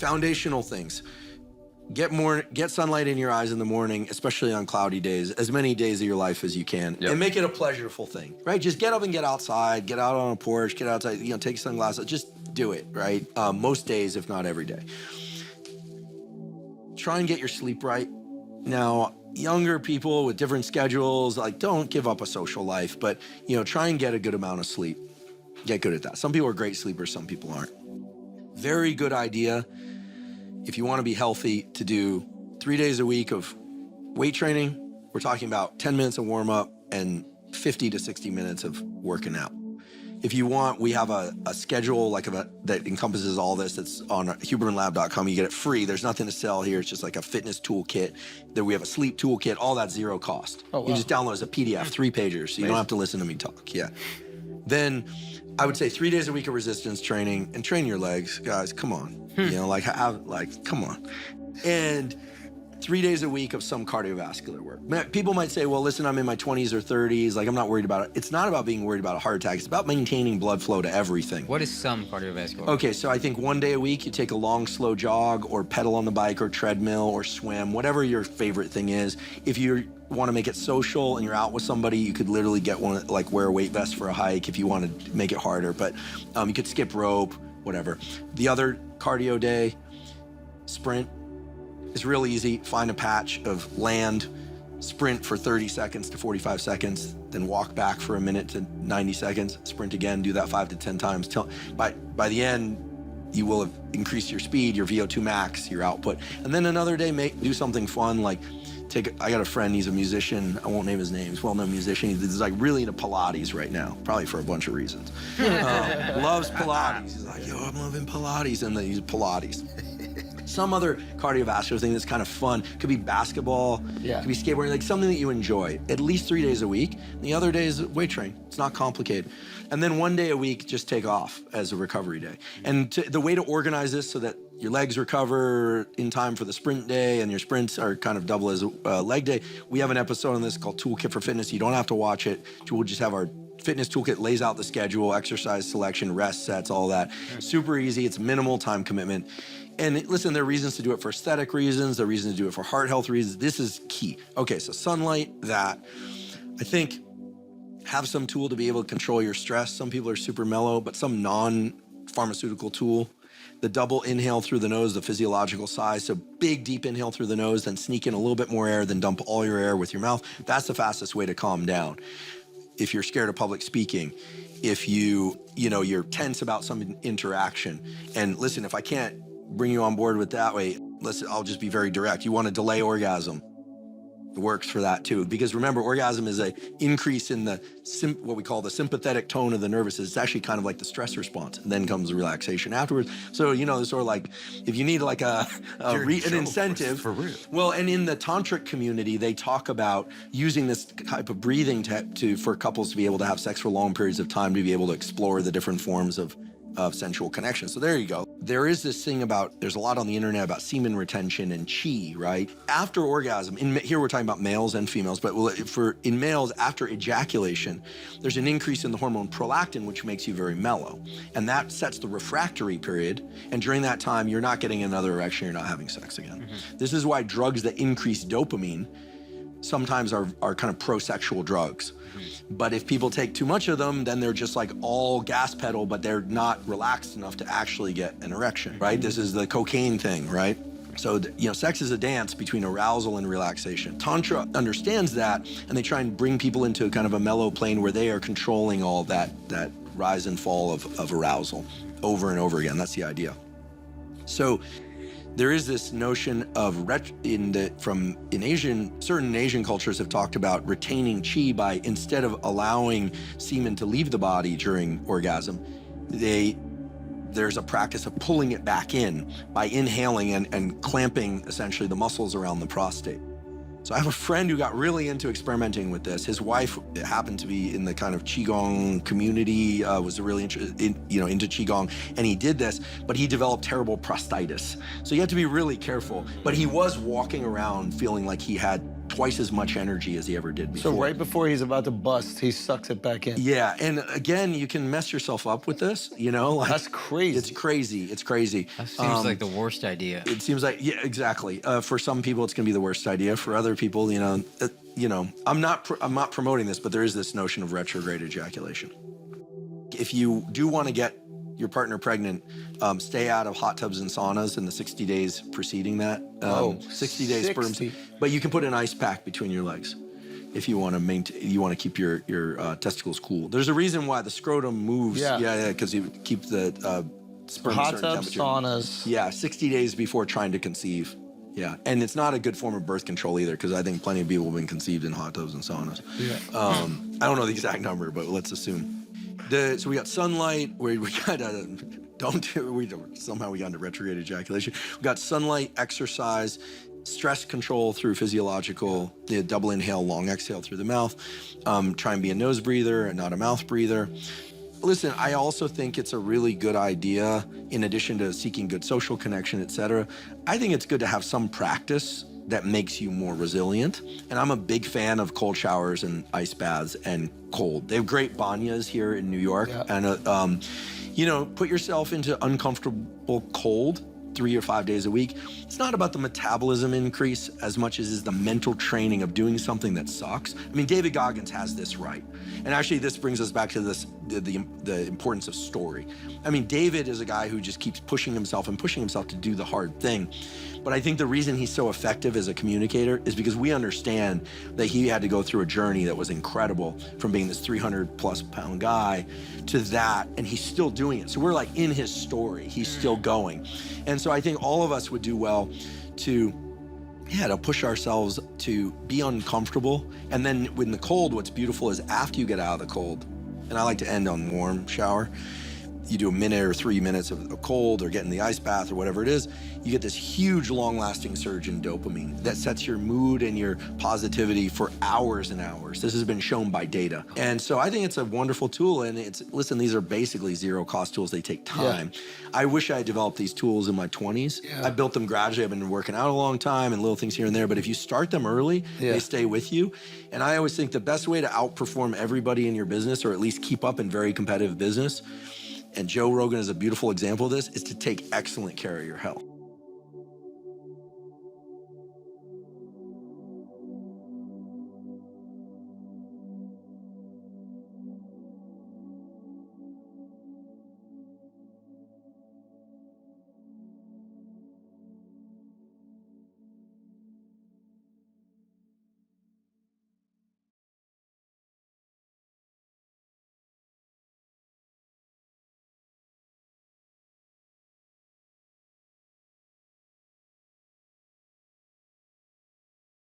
Foundational things. Get sunlight in your eyes in the morning, especially on cloudy days, as many days of your life as you can, and make it a pleasurable thing, right? Just get up and get outside, get out on a porch, get outside, take sunglasses, just do it, right? Most days, if not every day. Try and get your sleep right. Now, younger people with different schedules, don't give up a social life, but try and get a good amount of sleep. Get good at that. Some people are great sleepers, some people aren't. Very good idea, if you want to be healthy, to do 3 days a week of weight training. We're talking about 10 minutes of warm up and 50 to 60 minutes of working out. If you want, we have a schedule that encompasses all this. That's on hubermanlab.com. You get it free. There's nothing to sell here. It's just like a fitness toolkit. Then we have a sleep toolkit, all that's zero cost. Oh, wow. You just download it as a PDF, 3 pages, so you don't have to listen to me talk. Yeah. Then I would say 3 days a week of resistance training, and train your legs, guys. Come on. Come on. And 3 days a week of some cardiovascular work. People might say, well, listen, I'm in my 20s or 30s. I'm not worried about it. It's not about being worried about a heart attack. It's about maintaining blood flow to everything. What is some cardiovascular? Okay, so I think 1 day a week, you take a long, slow jog or pedal on the bike or treadmill or swim, whatever your favorite thing is. If you want to make it social and you're out with somebody, you could literally get one, wear a weight vest for a hike if you want to make it harder. But you could skip rope, whatever. The other cardio day, sprint. It's real easy. Find a patch of land, sprint for 30 seconds to 45 seconds, then walk back for a minute to 90 seconds, sprint again, do that 5 to 10 times. By the end, you will have increased your speed, your VO2 max, your output. And then another day, do something fun, I got a friend, he's a musician, I won't name his name, he's a well-known musician. He's really into Pilates right now, probably for a bunch of reasons. Loves Pilates. He's like, yo, I'm loving Pilates, and then he's Pilates. Some other cardiovascular thing that's kind of fun. Could be basketball, could be skateboarding, something that you enjoy. At least 3 days a week. The other day is weight train. It's not complicated. And then 1 day a week, just take off as a recovery day. And the way to organize this so that your legs recover in time for the sprint day and your sprints are kind of double as a leg day, we have an episode on this called Toolkit for Fitness. You don't have to watch it. We'll just have our fitness toolkit, lays out the schedule, exercise selection, rest sets, all that. Super easy. It's minimal time commitment. And listen, there are reasons to do it for aesthetic reasons. There are reasons to do it for heart health reasons. This is key. Okay, so sunlight, that. I think have some tool to be able to control your stress. Some people are super mellow, but some non-pharmaceutical tool. The double inhale through the nose, the physiological size. So big, deep inhale through the nose, then sneak in a little bit more air, then dump all your air with your mouth. That's the fastest way to calm down. If you're scared of public speaking, if you're tense about some interaction. And listen, if I can't bring you on board with that way, listen, I'll just be very direct. You want to delay orgasm. It works for that too. Because remember, orgasm is an increase in what we call the sympathetic tone of the nervous system. It's actually kind of like the stress response. And then comes the relaxation afterwards. So, it's sort of if you need an incentive. For real. Well, and in the tantric community, they talk about using this type of breathing for couples to be able to have sex for long periods of time, to be able to explore the different forms of sensual connection. So there you go. There is this thing there's a lot on the internet about semen retention and chi, right? After orgasm, here we're talking about males and females, but in males, after ejaculation, there's an increase in the hormone prolactin, which makes you very mellow. And that sets the refractory period. And during that time, you're not getting another erection, you're not having sex again. Mm-hmm. This is why drugs that increase dopamine sometimes are kind of pro-sexual drugs. But if people take too much of them, then they're just all gas pedal, but they're not relaxed enough to actually get an erection, right? This is the cocaine thing, right? So, sex is a dance between arousal and relaxation. Tantra understands that, and they try and bring people into kind of a mellow plane where they are controlling all that rise and fall of arousal over and over again. That's the idea. So there is this notion of certain Asian cultures have talked about retaining chi by, instead of allowing semen to leave the body during orgasm, there's a practice of pulling it back in by inhaling and clamping essentially the muscles around the prostate. So I have a friend who got really into experimenting with this. His wife happened to be in the kind of Qigong community, was really into Qigong, and he did this, but he developed terrible prostatitis. So you have to be really careful. But he was walking around feeling like he had twice as much energy as he ever did before. So right before he's about to bust, he sucks it back in. Yeah, and again, you can mess yourself up with this, you know? Like, that's crazy. It's crazy, it's crazy. That seems like the worst idea. It seems like, yeah, exactly. For some people, it's gonna be the worst idea. For other people, you know, I'm not promoting this, but there is this notion of retrograde ejaculation. If you do want to get your partner pregnant, stay out of hot tubs and saunas in the 60 days preceding that. 60 days sperms. But you can put an ice pack between your legs if you want to maintain. You want to keep your testicles cool. There's a reason why the scrotum moves. Yeah, because you keep the sperm hot at a certain tubs, temperature. saunas. Yeah, 60 days before trying to conceive. Yeah, and it's not a good form of birth control either, because I think plenty of people have been conceived in hot tubs and saunas. Yeah. I don't know the exact number, but let's assume. So we got sunlight, we got somehow we got into retrograde ejaculation. We got sunlight, exercise, stress control through physiological, the double inhale, long exhale through the mouth. Try and be a nose breather and not a mouth breather. Listen, I also think it's a really good idea, in addition to seeking good social connection, et cetera, I think it's good to have some practice that makes you more resilient. And I'm a big fan of cold showers and ice baths and cold. They have great banyas here in New York. Yeah. And, you know, put yourself into uncomfortable cold 3 or 5 days a week. It's not about the metabolism increase as much as is the mental training of doing something that sucks. I mean, David Goggins has this right. And actually this brings us back to this, the importance of story. I mean, David is a guy who just keeps pushing himself to do the hard thing. But I think the reason he's so effective as a communicator is because we understand that he had to go through a journey that was incredible, from being this 300+ pound guy to that, and he's still doing it. So we're like in his story, he's still going. And so I think all of us would do well to push ourselves to be uncomfortable. And then when the cold, what's beautiful is after you get out of the cold, and I like to end on warm shower, you do a minute or 3 minutes of cold or get in the ice bath or whatever it is, you get this huge long-lasting surge in dopamine that sets your mood and your positivity for hours and hours. This has been shown by data. And so I think it's a wonderful tool, and listen, these are basically zero-cost tools. They take time. Yeah. I wish I had developed these tools in my 20s. Yeah. I built them gradually. I've been working out a long time and little things here and there, but if you start them early, they stay with you. And I always think the best way to outperform everybody in your business, or at least keep up in very competitive business, and Joe Rogan is a beautiful example of this, is to take excellent care of your health.